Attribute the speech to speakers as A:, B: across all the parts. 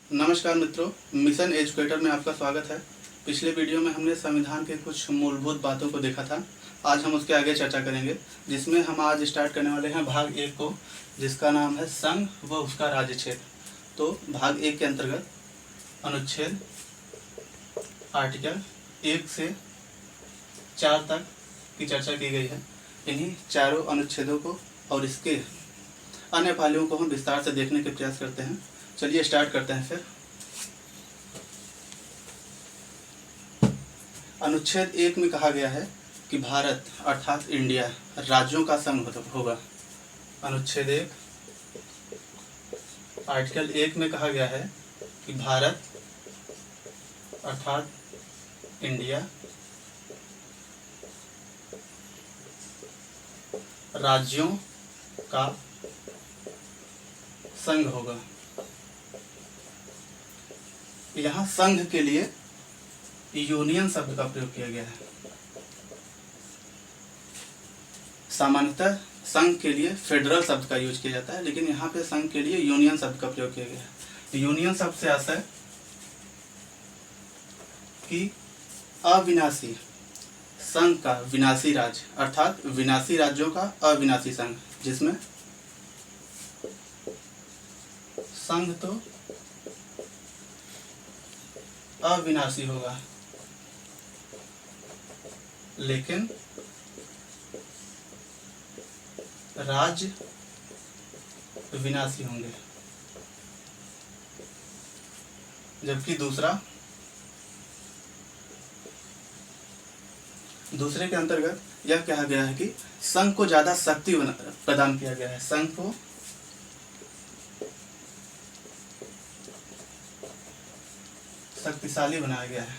A: नमस्कार मित्रों, mission educator में आपका स्वागत है। पिछले वीडियो में हमने संविधान के कुछ मूलभूत बातों को देखा था। आज हम उसके आगे चर्चा करेंगे, जिसमें हम आज स्टार्ट करने वाले हैं भाग 1 को, जिसका नाम है संघ व उसका राज्यक्षेत्र। तो भाग 1 के अंतर्गत अनुच्छेद आर्टिकल 1 से 4 तक की चर्चा की गई है। इन्हीं चारों अनुच्छेदों को और इसके अन्य पहलुओं को हम विस्तार से देखने के प्रयास करते हैं। चलिए स्टार्ट करते हैं फिर। अनुच्छेद 1 में कहा गया है कि भारत अर्थात इंडिया राज्यों का संघ होगा। अनुच्छेद 1 आर्टिकल 1 में कहा गया है कि भारत अर्थात इंडिया राज्यों का संघ होगा। यहाँ संघ के लिए यूनियन शब्द का प्रयोग किया गया है। सामान्यतः संघ के लिए फेडरल शब्द का यूज किया जाता है, लेकिन यहाँ पे संघ के लिए यूनियन शब्द का प्रयोग किया गया है। यूनियन शब्द से आशय है कि अविनाशी संघ का विनाशी राज्य, अर्थात विनाशी राज्यों का अविनाशी संघ, जिसमें संघ तो अविनाशी होगा लेकिन राज्य विनाशी होंगे। जबकि दूसरे के अंतर्गत यह कहा गया है कि संघ को ज्यादा शक्ति प्रदान किया गया है। संघ को शक्तिशाली बनाया गया है।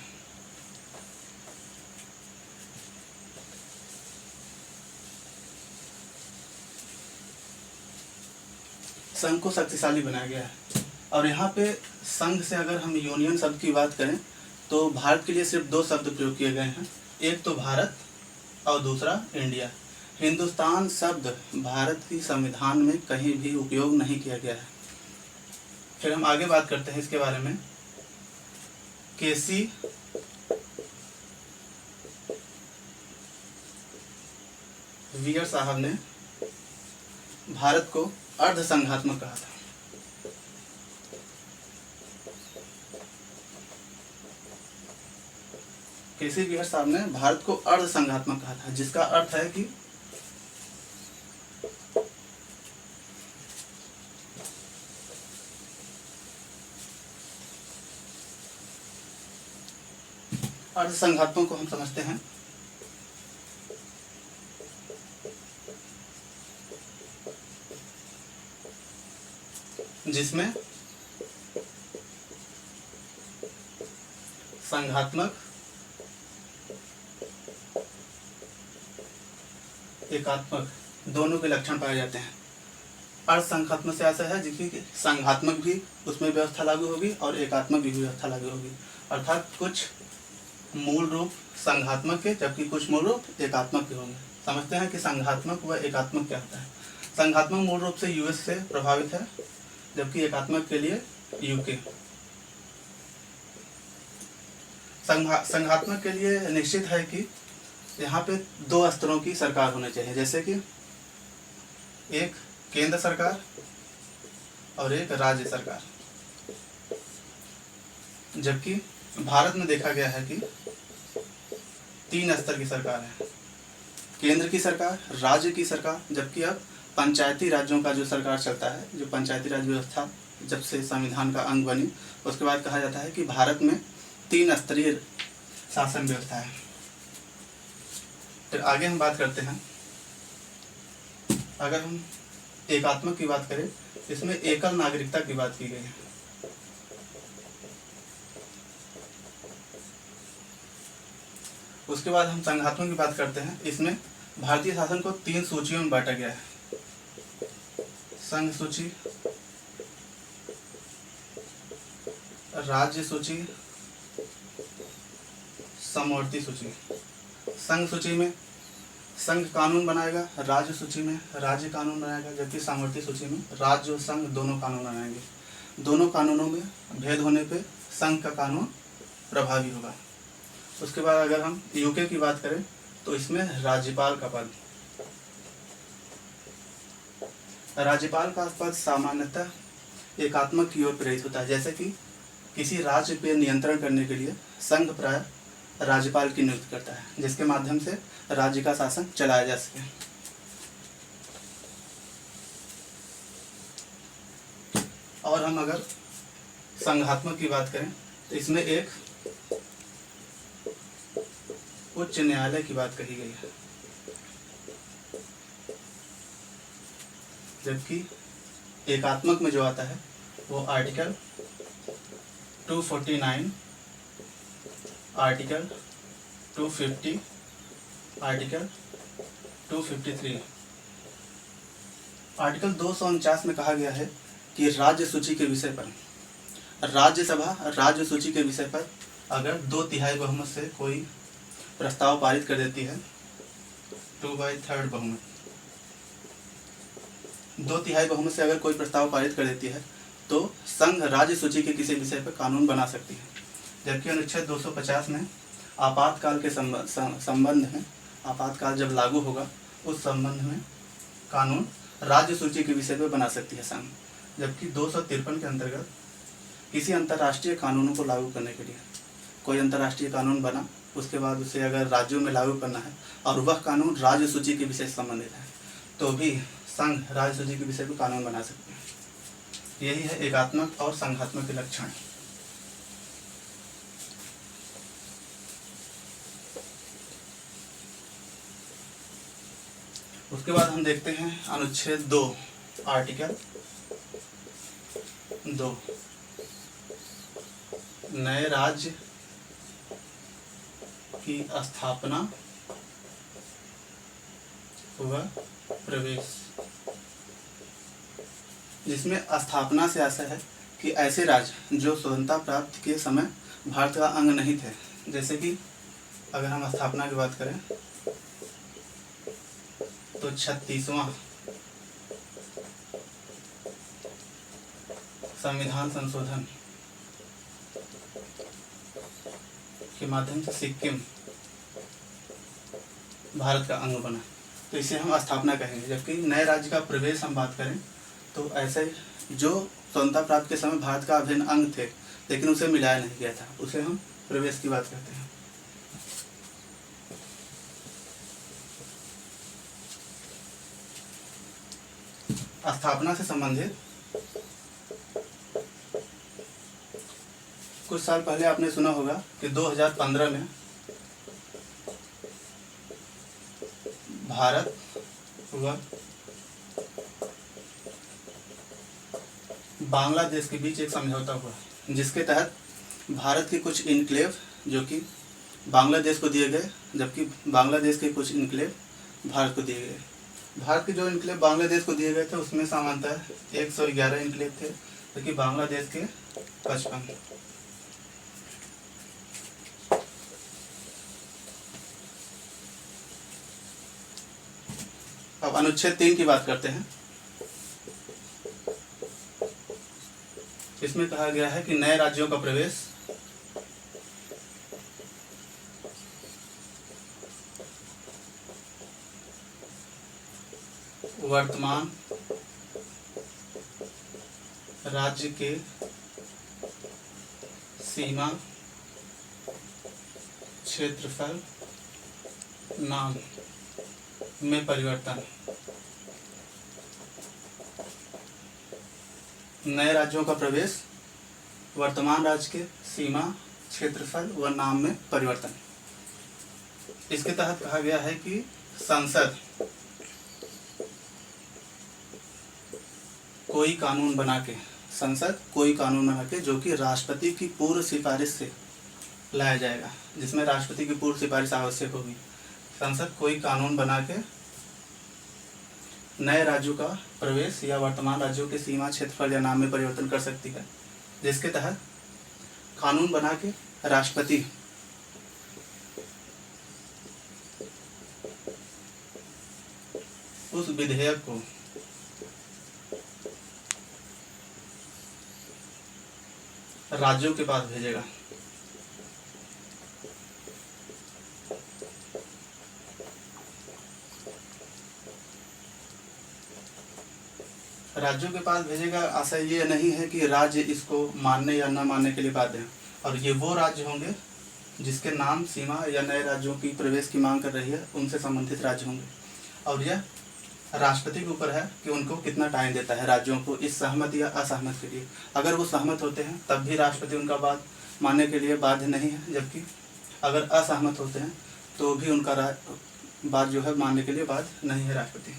A: संघ को शक्तिशाली बनाया गया है। और यहाँ पे संघ से अगर हम यूनियन शब्द की बात करें तो भारत के लिए सिर्फ 2 शब्द प्रयोग किए गए हैं। एक तो भारत और दूसरा इंडिया। हिंदुस्तान शब्द भारत की संविधान में कहीं भी उपयोग नहीं किया गया है। फिर हम आगे बात करते हैं इसके बारे में। केसी वियर साहब ने भारत को अर्ध संघात्मक कहा था। केसी वियर साहब ने भारत को अर्ध संघात्मक कहा था, जिसका अर्थ है कि अर्ध संघात्मक को हम समझते हैं जिसमें संघात्मक एकात्मक दोनों के लक्षण पाए जाते हैं। अर्ध संघात्मक से ऐसा है जिसकी संघात्मक भी उसमें व्यवस्था लागू होगी और एकात्मक भी व्यवस्था लागू होगी। अर्थात कुछ मूल रूप संघात्मक के, जबकि कुछ मूल रूप एकात्मक के होंगे। समझते हैं कि संघात्मक व एकात्मक क्या होता है। संघात्मक मूल रूप से यूएस से प्रभावित है, जबकि एकात्मक के लिए यूके। संघात्मक के लिए निश्चित है कि यहाँ पे 2 स्तरों की सरकार होनी चाहिए, जैसे कि एक केंद्र सरकार और एक राज्य सरकार। जबकि भारत में देखा गया है कि 3 स्तर की सरकार है। केंद्र की सरकार, राज्य की सरकार, जबकि अब पंचायती राज्यों का जो सरकार चलता है, जो पंचायती राज व्यवस्था जब से संविधान का अंग बनी, उसके बाद कहा जाता है कि भारत में 3 स्तरीय शासन व्यवस्था है। फिर आगे हम बात करते हैं। अगर हम एकात्मक की बात करें, इसमें एकल नागरिकता की बात की गई है। उसके बाद हम संघात्मक की बात करते हैं। इसमें भारतीय शासन को 3 सूचियों में बांटा गया है। संघ सूची, राज्य सूची, समवर्ती सूची। संघ सूची में संघ कानून बनाएगा, राज्य सूची में राज्य कानून बनाएगा, जबकि समवर्ती सूची में राज्य और संघ दोनों कानून बनाएंगे। दोनों कानूनों में भेद होने पे संघ का कानून प्रभावी होगा। उसके बाद अगर हम यूके की बात करें तो इसमें राज्यपाल का पद, राज्यपाल का पद सामान्यतः एकात्मक की ओर प्रेरित होता है। जैसे कि किसी राज्य पे नियंत्रण करने के लिए संघ प्राय राज्यपाल की नियुक्ति करता है, जिसके माध्यम से राज्य का शासन चलाया जा सके। और हम अगर संघात्मक की बात करें तो इसमें एक उच्च न्यायालय की बात कही गई है, जबकि एकात्मक में जो आता है वो आर्टिकल 249, आर्टिकल 250, आर्टिकल 253। आर्टिकल 249 में कहा गया है कि राज्य सूची के विषय पर राज्यसभा राज्य सूची के विषय पर अगर 2/3 बहुमत से कोई प्रस्ताव पारित कर देती है, 2/3 बहुमत, 2/3 बहुमत से अगर कोई प्रस्ताव पारित कर देती है तो संघ राज्य सूची के किसी विषय पर कानून बना सकती है। जबकि अनुच्छेद 250 में आपातकाल के संबंध में, आपातकाल जब लागू होगा उस संबंध में कानून राज्य सूची के विषय पर बना सकती है संघ। जबकि 253 के अंतर्गत किसी अंतर्राष्ट्रीय कानूनों को लागू करने के लिए कोई अंतर्राष्ट्रीय कानून बना, उसके बाद उसे अगर राज्यों में लागू करना है और वह कानून राज्य सूची के विषय से संबंधित है तो भी संघ राज्य सूची के विषय पर कानून बना सकते हैं। यही है एकात्मक और संघात्मक के लक्षण। उसके बाद हम देखते हैं अनुच्छेद 2, आर्टिकल 2, नए राज्य की स्थापना व प्रवेश, जिसमें स्थापना से आशय है कि ऐसे राज्य जो स्वतंत्रता प्राप्ति के समय भारत का अंग नहीं थे। जैसे कि अगर हम स्थापना की बात करें तो 36वां संविधान संशोधन के माध्यम से सिक्किम भारत का अंग बना, तो इसे हम स्थापना कहेंगे। जबकि नए राज्य का प्रवेश हम बात करें तो ऐसे जो स्वतंत्रता प्राप्त के समय भारत का अभिन्न अंग थे लेकिन उसे मिलाया नहीं गया था, उसे हम प्रवेश की बात करते हैं। स्थापना से संबंधित कुछ साल पहले आपने सुना होगा कि 2015 में भारत व बांग्लादेश के बीच एक समझौता हुआ, जिसके तहत भारत के कुछ इनक्लेव जो कि बांग्लादेश को दिए गए, जबकि बांग्लादेश के कुछ इनक्लेव भारत को दिए गए। भारत के जो इनक्लेव बांग्लादेश को दिए गए थे उसमें सामान्यतः 111 इनक्लेव थे, जबकि बांग्लादेश के 55। अब अनुच्छेद 3 की बात करते हैं। इसमें कहा गया है कि नए राज्यों का प्रवेश वर्तमान राज्य के सीमा, क्षेत्रफल, नाम में परिवर्तन। नए राज्यों का प्रवेश, वर्तमान राज्य के सीमा, क्षेत्रफल व नाम में परिवर्तन। इसके तहत कहा गया है कि संसद कोई कानून बना के जो कि राष्ट्रपति की पूर्व सिफारिश से लाया जाएगा, जिसमें राष्ट्रपति की पूर्व सिफारिश आवश्यक होगी। संसद कोई कानून बना के नए राज्यों का प्रवेश या वर्तमान राज्यों के सीमा, क्षेत्रफल या नाम में परिवर्तन कर सकती है, जिसके तहत कानून बना के राष्ट्रपति उस विधेयक को राज्यों के पास भेजेगा। राज्यों के पास भेजेगा, आशय ये नहीं है कि राज्य इसको मानने या न मानने के लिए बाध्य हैं, और ये वो राज्य होंगे जिसके नाम, सीमा या नए राज्यों की प्रवेश की मांग कर रही है उनसे संबंधित राज्य होंगे। और यह राष्ट्रपति के ऊपर है कि उनको कितना टाइम देता है राज्यों को इस सहमत या असहमत के लिए। अगर वो सहमत होते हैं तब भी राष्ट्रपति उनका बात मानने के लिए बाध्य नहीं है, जबकि अगर असहमत होते हैं तो भी उनका बात जो है मानने के लिए बाध्य नहीं है राष्ट्रपति।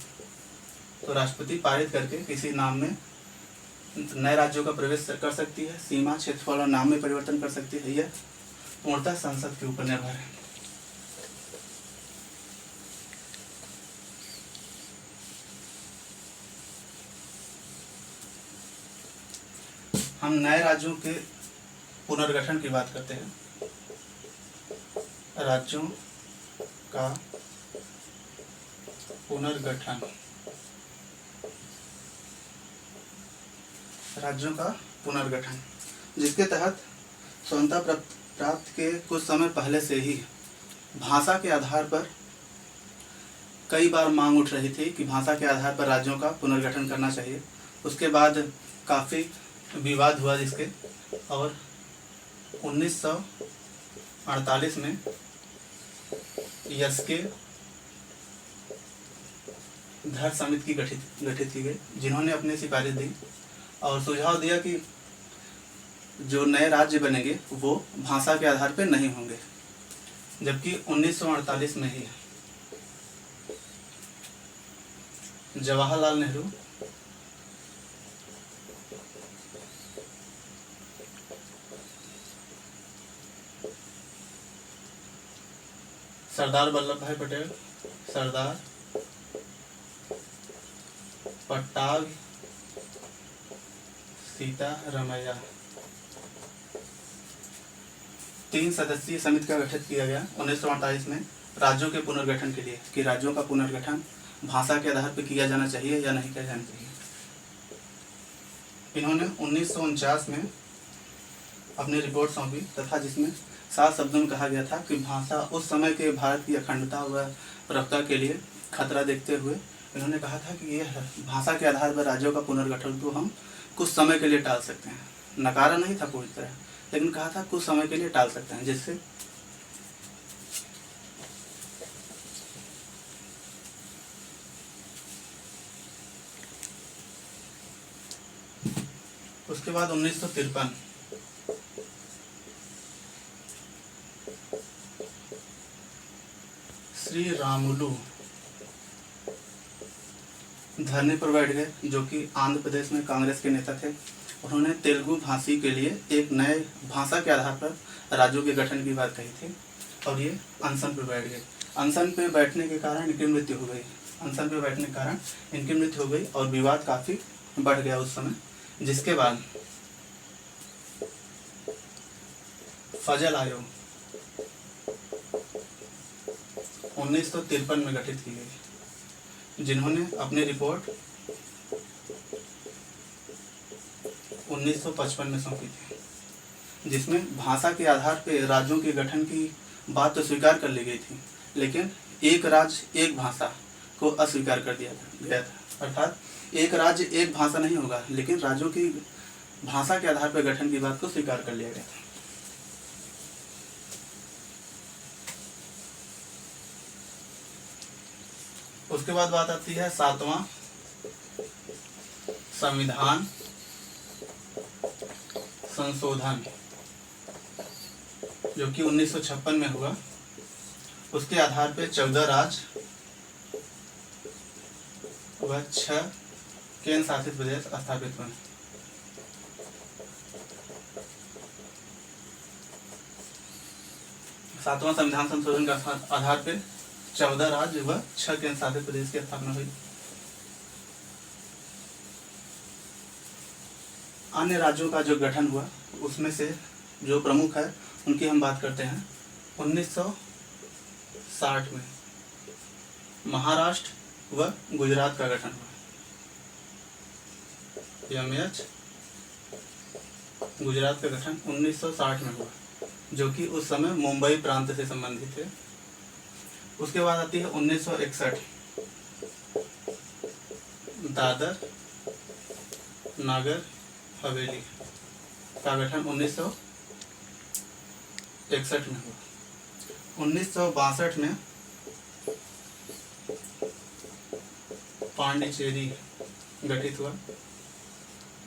A: तो राष्ट्रपति पारित करके किसी नाम में नए राज्यों का प्रवेश कर सकती है, सीमा, क्षेत्रफल और नाम में परिवर्तन कर सकती है। यह पूर्णतः संसद के ऊपर निर्भर है। हम नए राज्यों के पुनर्गठन की बात करते हैं। राज्यों का पुनर्गठन, राज्यों का पुनर्गठन, जिसके तहत स्वतंत्रता प्राप्त के कुछ समय पहले से ही भाषा के आधार पर कई बार मांग उठ रही थी कि भाषा के आधार पर राज्यों का पुनर्गठन करना चाहिए। उसके बाद काफ़ी विवाद हुआ जिसके, और 1948 में यस्के धर समिति की गठित की गई, जिन्होंने अपनी सिफारिश दी और सुझाव दिया कि जो नए राज्य बनेंगे वो भाषा के आधार पर नहीं होंगे। जबकि 1948 में ही जवाहरलाल नेहरू सरदार वल्लभ भाई पटेल, सरदार पट्टाभ सीतारमैया 3 सदस्यीय समिति का गठन किया गया 1948 में राज्यों के पुनर्गठन के लिए, कि राज्यों का पुनर्गठन भाषा के आधार पर किया जाना चाहिए या नहीं किया जाना चाहिए। इन्होंने 1949 में अपनी रिपोर्ट सौंपी तथा जिसमें 7 शब्दों में कहा गया था कि भाषा उस समय के भारत की अखंडता व प्रभुता के लिए खतरा देखते हुए इन्होंने कहा था कि यह भाषा के आधार पर राज्यों का पुनर्गठन तो हम कुछ समय के लिए टाल सकते हैं। नकारा नहीं था पूरी तरह, लेकिन कहा था कुछ समय के लिए टाल सकते हैं, जिससे उसके बाद 1953 श्री रामुलु धरने पर बैठ गए, जो कि आंध्र प्रदेश में कांग्रेस के नेता थे। उन्होंने तेलुगु भाषी के लिए एक नए भाषा के आधार पर राज्यों के गठन की बात कही थी और ये अनशन पर बैठ गए। अनशन पे बैठने के कारण इनकी मृत्यु हो गई। अनशन पे बैठने के कारण इनकी मृत्यु हो गई और विवाद काफ़ी बढ़ गया उस समय, जिसके बाद फजल आयोग 1953 में गठित की गई, जिन्होंने अपनी रिपोर्ट 1955 में सौंपी थी, जिसमें भाषा के आधार पर राज्यों के गठन की बात तो स्वीकार कर ली गई थी, लेकिन एक राज्य एक भाषा को अस्वीकार कर दिया गया था। अर्थात एक राज्य एक भाषा नहीं होगा, लेकिन राज्यों की भाषा के आधार पर गठन की बात को स्वीकार कर लिया गया था। उसके बाद बात आती है 7वां संविधान संशोधन, जो कि 1956 में हुआ। उसके आधार पर 14 राज्य व 6 केंद्र शासित प्रदेश स्थापित हुए। सातवां संविधान संशोधन का आधार पर 14 राज्य व 6 केंद्र शासित प्रदेश की स्थापना हुई। अन्य राज्यों का जो गठन हुआ उसमें से जो प्रमुख है उनकी हम बात करते हैं। 1960 में महाराष्ट्र व गुजरात का गठन हुआ। MH गुजरात का गठन 1960 में हुआ, जो कि उस समय मुंबई प्रांत से संबंधित है। उसके बाद आती है 1961, दादर नागर हवेली का गठन 1961 में हुआ। 1962 में पांडिचेरी गठित हुआ,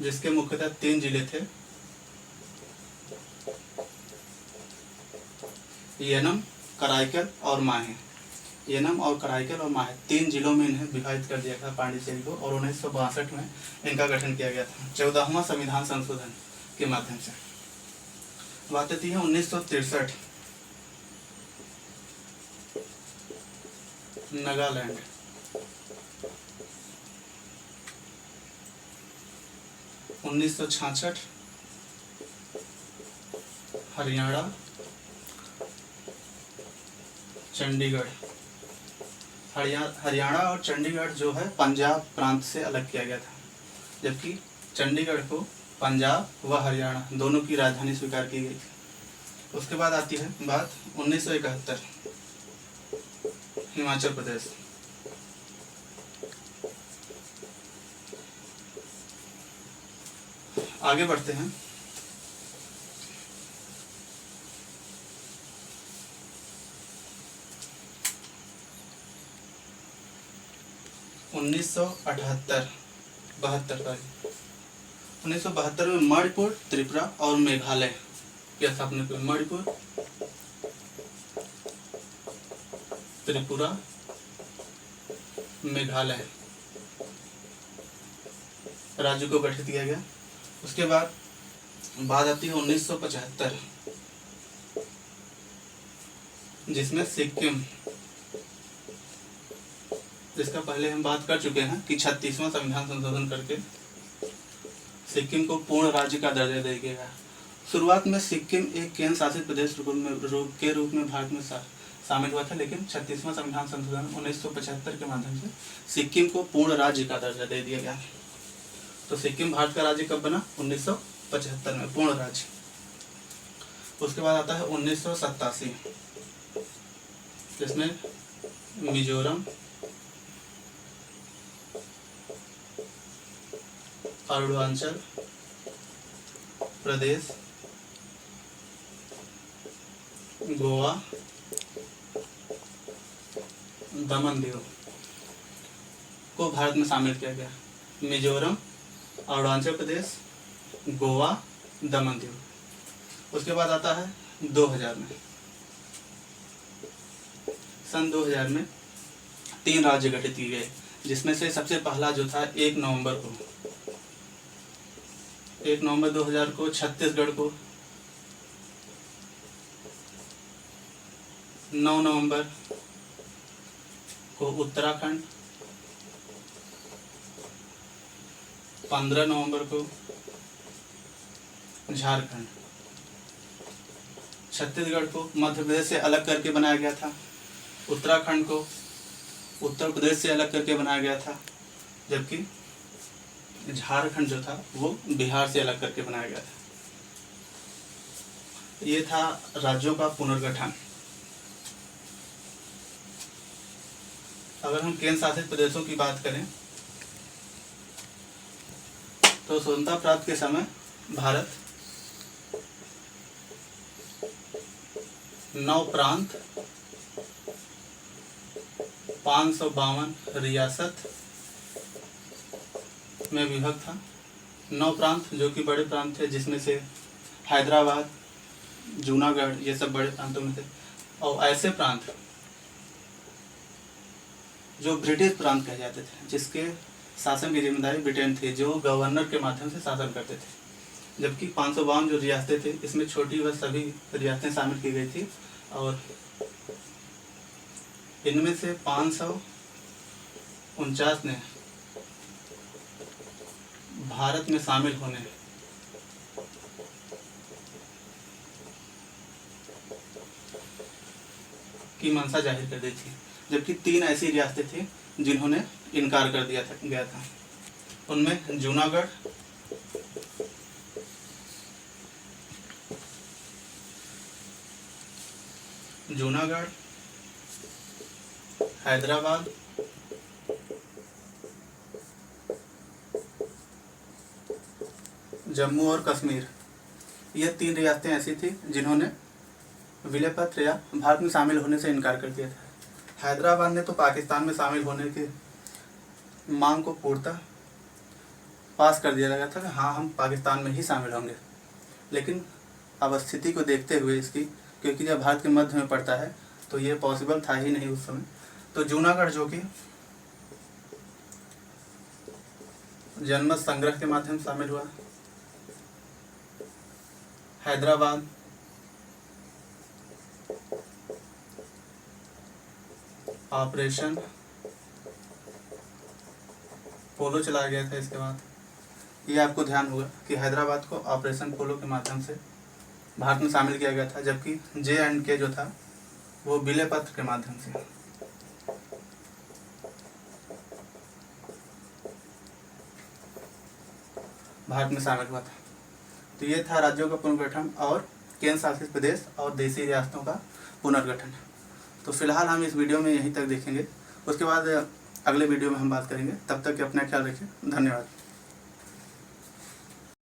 A: जिसके मुख्यतः 3 जिले थे, येनम, कराईकल और माहे। येनम और कराईकल और माहे 3 जिलों में इन्हें विभाजित कर दिया था पांडिचेरी को, और 1962 में इनका गठन किया गया था 14वां संविधान संशोधन के माध्यम से। बात आती है 1963, नागालैंड। 1966, हरियाणा चंडीगढ़। हरियाणा और चंडीगढ़ जो है पंजाब प्रांत से अलग किया गया था, जबकि चंडीगढ़ को पंजाब व हरियाणा दोनों की राजधानी स्वीकार की गई थी। उसके बाद आती है बात 1971, हिमाचल प्रदेश। आगे बढ़ते हैं। 1972 में मणिपुर, त्रिपुरा और मेघालय की स्थापना की। मणिपुर, त्रिपुरा, मेघालय राज्य को गठित किया गया। उसके बाद बात आती है 1975, जिसमें सिक्किम, जिसका पहले हम बात कर चुके हैं कि 36वां संविधान संशोधन करके सिक्किम को पूर्ण राज्य का दर्जा दिया गया। शुरुआत में सिक्किम एक केंद्र शासित प्रदेश के रूप में भारत में शामिल हुआ था, लेकिन 36वां संविधान संशोधन 1975 के माध्यम से सिक्किम को पूर्ण राज्य का दर्जा दे दिया गया। तो सिक्किम भारत का राज्य कब बना? 1975 में, पूर्ण राज्य। उसके बाद आता है 1987, जिसमें मिजोरम, अरुणाचल प्रदेश, गोवा, दमन दीव को भारत में शामिल किया गया। मिजोरम, अरुणाचल प्रदेश, गोवा, दमन दीव। उसके बाद आता है 2000 में। सन 2000 में 3 राज्य गठित किए गए, जिसमें से सबसे पहला जो था 1 नवंबर 2000 को छत्तीसगढ़ को, 9 नवंबर को उत्तराखंड, 15 नवंबर को झारखंड। छत्तीसगढ़ को मध्य प्रदेश से अलग करके बनाया गया था, उत्तराखंड को उत्तर प्रदेश से अलग करके बनाया गया था, जबकि झारखंड जो था वो बिहार से अलग करके बनाया गया था। ये था राज्यों का पुनर्गठन। अगर हम केंद्र शासित प्रदेशों की बात करें तो स्वतंत्रता प्राप्त के समय भारत 9 प्रांत, 552 रियासत में विभक्त था। 9 प्रांत जो कि बड़े प्रांत थे, जिसमें से हैदराबाद, जूनागढ़, ये सब बड़े प्रांतों में थे। और ऐसे प्रांत जो ब्रिटिश प्रांत कहे जाते थे, जिसके शासन की जिम्मेदारी ब्रिटेन थी, जो गवर्नर के माध्यम से शासन करते थे। जबकि 552 जो रियासतें थी, इसमें छोटी व सभी रियासतें शामिल की गई थी, और इनमें से 549 ने भारत में शामिल होने की मंशा जाहिर कर दी थी, जबकि 3 ऐसी रियासतें थी जिन्होंने इनकार कर दिया गया था। उनमें जूनागढ़, जूनागढ़, हैदराबाद, जम्मू और कश्मीर, ये 3 रियासतें ऐसी थी जिन्होंने विलय पत्र या भारत में शामिल होने से इनकार कर दिया था। हैदराबाद ने तो पाकिस्तान में शामिल होने की मांग को पूर्णतः पास कर दिया गया था कि हाँ हम पाकिस्तान में ही शामिल होंगे, लेकिन अब स्थिति को देखते हुए इसकी, क्योंकि जब भारत के मध्य में पड़ता है तो ये पॉसिबल था ही नहीं उस समय। तो जूनागढ़ जो कि जनमत संग्रह के माध्यम से शामिल हुआ, हैदराबाद ऑपरेशन पोलो चलाया गया था। इसके बाद ये आपको ध्यान होगा कि हैदराबाद को ऑपरेशन पोलो के माध्यम से भारत में शामिल किया गया था, जबकि J&K जो था वो विलय पत्र के माध्यम से। भारत में शामिल हुआ था। तो ये था राज्यों का पुनर्गठन और केंद्र शासित प्रदेश और देशी रियासतों का पुनर्गठन। तो फिलहाल हम इस वीडियो में यहीं तक देखेंगे, उसके बाद अगले वीडियो में हम बात करेंगे। तब तक अपना ख्याल रखिए, धन्यवाद।